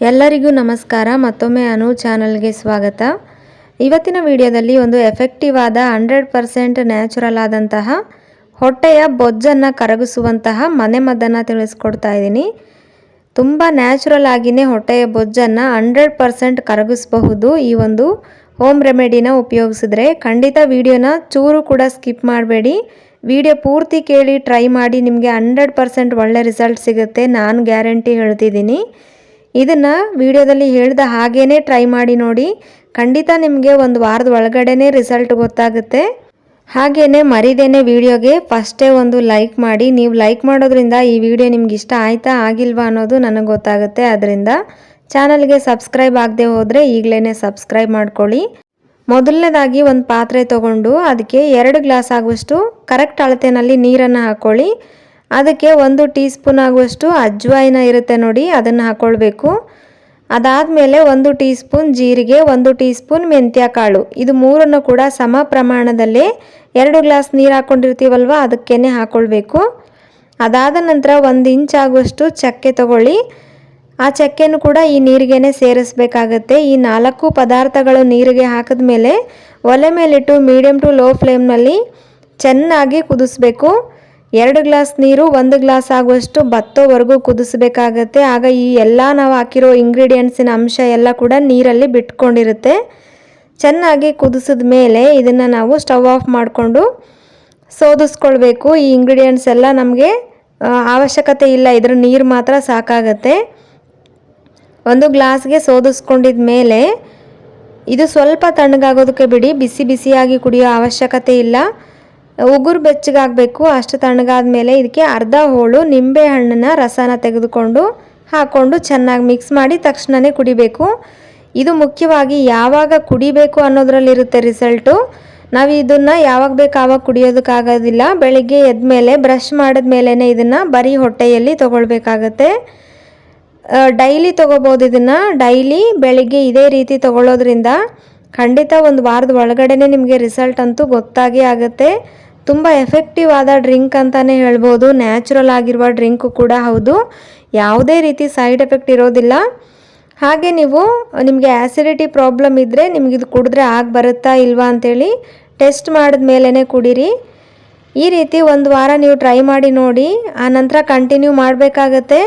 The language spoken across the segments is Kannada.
ಎಲ್ಲರಿಗೂ ನಮಸ್ಕಾರ. ಮತ್ತೊಮ್ಮೆ ಅನು ಚಾನಲ್ಗೆ ಸ್ವಾಗತ. ಇವತ್ತಿನ ವಿಡಿಯೋದಲ್ಲಿ ಒಂದು ಎಫೆಕ್ಟಿವ್ ಆದ 100% ನ್ಯಾಚುರಲ್ ಆದಂತಹ ಹೊಟ್ಟೆಯ ಬೊಜ್ಜನ್ನು ಕರಗಿಸುವಂತಹ ಮನೆಮದ್ದನ್ನು ತಿಳಿಸ್ಕೊಡ್ತಾ ಇದ್ದೀನಿ. ತುಂಬ ನ್ಯಾಚುರಲ್ ಆಗಿನೇ ಹೊಟ್ಟೆಯ ಬೊಜ್ಜನ್ನು 100% ಕರಗಿಸಬಹುದು. ಈ ಒಂದು ಹೋಮ್ ರೆಮಿಡಿನ ಉಪಯೋಗಿಸಿದ್ರೆ ಖಂಡಿತ ವಿಡಿಯೋನ ಚೂರು ಕೂಡ ಸ್ಕಿಪ್ ಮಾಡಬೇಡಿ. ವಿಡಿಯೋ ಪೂರ್ತಿ ಕೇಳಿ ಟ್ರೈ ಮಾಡಿ, ನಿಮಗೆ 100% ಒಳ್ಳೆ ರಿಸಲ್ಟ್ ಸಿಗುತ್ತೆ, ನಾನು ಗ್ಯಾರಂಟಿ ಹೇಳ್ತಿದ್ದೀನಿ. ಇದನ್ನು ವಿಡಿಯೋದಲ್ಲಿ ಹೇಳಿದ ಹಾಗೇ ಟ್ರೈ ಮಾಡಿ ನೋಡಿ, ಖಂಡಿತ ನಿಮಗೆ ಒಂದು ವಾರದ ಒಳಗಡೆನೇ ರಿಸಲ್ಟ್ ಗೊತ್ತಾಗುತ್ತೆ. ಹಾಗೆಯೇ ಮರಿದೇನೆ ವಿಡಿಯೋಗೆ ಫಸ್ಟೇ ಒಂದು ಲೈಕ್ ಮಾಡಿ. ನೀವು ಲೈಕ್ ಮಾಡೋದ್ರಿಂದ ಈ ವಿಡಿಯೋ ನಿಮ್ಗೆ ಇಷ್ಟ ಆಯ್ತಾ ಆಗಿಲ್ವಾ ಅನ್ನೋದು ನನಗೆ ಗೊತ್ತಾಗುತ್ತೆ. ಅದರಿಂದ ಚಾನಲ್ಗೆ ಸಬ್ಸ್ಕ್ರೈಬ್ ಆಗದೆ ಹೋದರೆ ಈಗಲೇ ಸಬ್ಸ್ಕ್ರೈಬ್ ಮಾಡ್ಕೊಳ್ಳಿ. ಮೊದಲನೇದಾಗಿ ಒಂದು ಪಾತ್ರೆ ತೊಗೊಂಡು ಅದಕ್ಕೆ 2 ಗ್ಲಾಸ್ ಆಗುವಷ್ಟು ಕರೆಕ್ಟ್ ಅಳತೆಯಲ್ಲಿ ನೀರನ್ನು ಹಾಕ್ಕೊಳ್ಳಿ. ಅದಕ್ಕೆ 1 ಟೀ ಸ್ಪೂನ್ ಆಗುವಷ್ಟು ಅಜ್ವಾಯಿನ ಇರುತ್ತೆ ನೋಡಿ, ಅದನ್ನು ಹಾಕ್ಕೊಳ್ಬೇಕು. ಅದಾದಮೇಲೆ 1 ಟೀ ಸ್ಪೂನ್ ಜೀರಿಗೆ, 1 ಟೀ ಸ್ಪೂನ್ ಮೆಂತ್ಯ ಕಾಳು, ಇದು ಮೂರನ್ನು ಕೂಡ ಸಮ ಪ್ರಮಾಣದಲ್ಲಿ 2 ಗ್ಲಾಸ್ ನೀರು ಹಾಕ್ಕೊಂಡಿರ್ತೀವಲ್ವ ಅದಕ್ಕೇ ಹಾಕ್ಕೊಳ್ಬೇಕು. ಅದಾದ ನಂತರ 1 ಇಂಚ್ ಆಗುವಷ್ಟು ಚಕ್ಕೆ ತಗೊಳ್ಳಿ. ಆ ಚಕ್ಕೆನೂ ಕೂಡ ಈ ನೀರಿಗೇ ಸೇರಿಸಬೇಕಾಗತ್ತೆ. ಈ 4 ಪದಾರ್ಥಗಳು ನೀರಿಗೆ ಹಾಕಿದ ಮೇಲೆ ಒಲೆ ಮೇಲಿಟ್ಟು ಮೀಡಿಯಮ್ ಟು ಲೋ ಫ್ಲೇಮ್ನಲ್ಲಿ ಚೆನ್ನಾಗಿ ಕುದಿಸ್ಬೇಕು. 2 ಗ್ಲಾಸ್ ನೀರು 1 ಗ್ಲಾಸ್ ಆಗುವಷ್ಟು ಬತ್ತೋವರೆಗೂ ಕುದಿಸ್ಬೇಕಾಗತ್ತೆ. ಆಗ ಈ ಎಲ್ಲ ನಾವು ಹಾಕಿರೋ ಇಂಗ್ರೀಡಿಯೆಂಟ್ಸಿನ ಅಂಶ ಎಲ್ಲ ಕೂಡ ನೀರಲ್ಲಿ ಬಿಟ್ಕೊಂಡಿರುತ್ತೆ. ಚೆನ್ನಾಗಿ ಕುದಿಸಿದ ಮೇಲೆ ಇದನ್ನು ನಾವು ಸ್ಟವ್ ಆಫ್ ಮಾಡಿಕೊಂಡು ಸೋದಿಸ್ಕೊಳ್ಬೇಕು. ಈ ಇಂಗ್ರೀಡಿಯೆಂಟ್ಸ್ ಎಲ್ಲ ನಮಗೆ ಅವಶ್ಯಕತೆ ಇಲ್ಲ, ಇದರ ನೀರು ಮಾತ್ರ ಸಾಕಾಗತ್ತೆ. 1 ಗ್ಲಾಸ್ಗೆ ಸೋದಿಸ್ಕೊಂಡಿದ ಮೇಲೆ ಇದು ಸ್ವಲ್ಪ ತಣ್ಣಗಾಗೋದಕ್ಕೆ ಬಿಡಿ, ಬಿಸಿ ಬಿಸಿಯಾಗಿ ಕುಡಿಯೋ ಅವಶ್ಯಕತೆ ಇಲ್ಲ. ಉಗುರು ಬೆಚ್ಚಗಾಗಬೇಕು. ಅಷ್ಟು ತಣ್ಣಗಾದ ಮೇಲೆ ಇದಕ್ಕೆ ಅರ್ಧ ಹೋಳು ನಿಂಬೆ ಹಣ್ಣಿನ ರಸನ ತೆಗೆದುಕೊಂಡು ಹಾಕ್ಕೊಂಡು ಚೆನ್ನಾಗಿ ಮಿಕ್ಸ್ ಮಾಡಿ ತಕ್ಷಣವೇ ಕುಡಿಬೇಕು. ಇದು ಮುಖ್ಯವಾಗಿ ಯಾವಾಗ ಕುಡಿಬೇಕು ಅನ್ನೋದ್ರಲ್ಲಿರುತ್ತೆ ರಿಸಲ್ಟು. ನಾವು ಇದನ್ನು ಯಾವಾಗ ಬೇಕು ಆವಾಗ ಕುಡಿಯೋದಕ್ಕಾಗೋದಿಲ್ಲ. ಬೆಳಿಗ್ಗೆ ಎದ್ದ ಮೇಲೆ ಬ್ರಷ್ ಮಾಡಿದ ಮೇಲೇ ಇದನ್ನು ಬರೀ ಹೊಟ್ಟೆಯಲ್ಲಿ ತೊಗೊಳ್ಬೇಕಾಗತ್ತೆ. ಡೈಲಿ ತೊಗೋಬೋದು. ಇದನ್ನು ಡೈಲಿ ಬೆಳಿಗ್ಗೆ ಇದೇ ರೀತಿ ತೊಗೊಳ್ಳೋದ್ರಿಂದ ಖಂಡಿತ ಒಂದು ವಾರದ ಒಳಗಡೆ ನಿಮಗೆ ರಿಸಲ್ಟ್ ಅಂತೂ ಗೊತ್ತಾಗೇ ಆಗುತ್ತೆ. ತುಂಬ ಎಫೆಕ್ಟಿವ್ ಆದ ಡ್ರಿಂಕ್ ಅಂತಲೇ ಹೇಳ್ಬೋದು. ನ್ಯಾಚುರಲ್ ಆಗಿರುವ ಡ್ರಿಂಕು ಕೂಡ ಹೌದು, ಯಾವುದೇ ರೀತಿ ಸೈಡ್ ಎಫೆಕ್ಟ್ ಇರೋದಿಲ್ಲ. ಹಾಗೆ ನಿಮಗೆ ಆ್ಯಸಿಡಿಟಿ ಪ್ರಾಬ್ಲಮ್ ಇದ್ದರೆ ನಿಮಗಿದು ಕುಡಿದ್ರೆ ಬರುತ್ತಾ ಇಲ್ವಾ ಅಂಥೇಳಿ ಟೆಸ್ಟ್ ಮಾಡಿದ ಮೇಲೇ ಕುಡೀರಿ. ಈ ರೀತಿ ಒಂದು ವಾರ ನೀವು ಟ್ರೈ ಮಾಡಿ ನೋಡಿ, ಆನಂತರ ಕಂಟಿನ್ಯೂ ಮಾಡಬೇಕಾಗತ್ತೆ.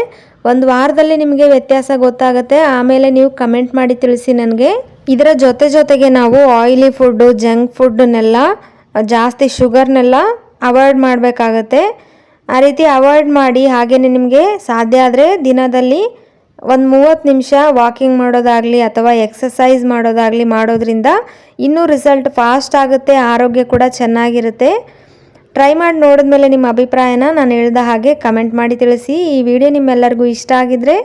ಒಂದು ವಾರದಲ್ಲಿ ನಿಮಗೆ ವ್ಯತ್ಯಾಸ ಗೊತ್ತಾಗುತ್ತೆ. ಆಮೇಲೆ ನೀವು ಕಮೆಂಟ್ ಮಾಡಿ ತಿಳಿಸಿ ನನಗೆ. ಇದರ ಜೊತೆಗೆ ನಾವು ಆಯಿಲಿ ಫುಡ್ಡು, ಜಂಕ್ ಫುಡ್ಡನ್ನೆಲ್ಲ, ಜಾಸ್ತಿ ಶುಗರ್ನೆಲ್ಲ ಅವಾಯ್ಡ್ ಮಾಡಬೇಕಾಗತ್ತೆ. ಆ ರೀತಿ ಅವಾಯ್ಡ್ ಮಾಡಿ ಹಾಗೆಯೇ ನಿಮಗೆ ಸಾಧ್ಯ ಆದರೆ ದಿನದಲ್ಲಿ ಒಂದು 30 ನಿಮಿಷ ವಾಕಿಂಗ್ ಮಾಡೋದಾಗಲಿ ಅಥವಾ ಎಕ್ಸಸೈಸ್ ಮಾಡೋದಾಗಲಿ ಮಾಡೋದ್ರಿಂದ ಇನ್ನೂ ರಿಸಲ್ಟ್ ಫಾಸ್ಟ್ ಆಗುತ್ತೆ, ಆರೋಗ್ಯ ಕೂಡ ಚೆನ್ನಾಗಿರುತ್ತೆ. ಟ್ರೈ ಮಾಡಿ ನೋಡಿದ್ಮೇಲೆ ನಿಮ್ಮ ಅಭಿಪ್ರಾಯನ ನಾನು ಹೇಳಿದ ಹಾಗೆ ಕಮೆಂಟ್ ಮಾಡಿ ತಿಳಿಸಿ. ಈ ವಿಡಿಯೋ ನಿಮ್ಮೆಲ್ಲರಿಗೂ ಇಷ್ಟ ಆಗಿದ್ದರೆ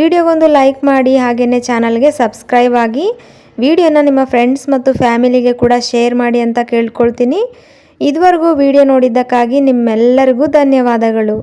ವಿಡಿಯೋಗೊಂದು ಲೈಕ್ ಮಾಡಿ, ಹಾಗೆಯೇ ಚಾನಲ್ಗೆ ಸಬ್ಸ್ಕ್ರೈಬ್ ಆಗಿ. ವಿಡಿಯೋನ ನಿಮ್ಮ ಫ್ರೆಂಡ್ಸ್ ಮತ್ತು ಫ್ಯಾಮಿಲಿಗೆ ಕೂಡ ಶೇರ್ ಮಾಡಿ ಅಂತ ಕೇಳ್ಕೊಳ್ತೀನಿ. ಇದುವರೆಗೂ ವಿಡಿಯೋ ನೋಡಿದ್ದಕ್ಕಾಗಿ ನಿಮ್ಮೆಲ್ಲರಿಗೂ ಧನ್ಯವಾದಗಳು.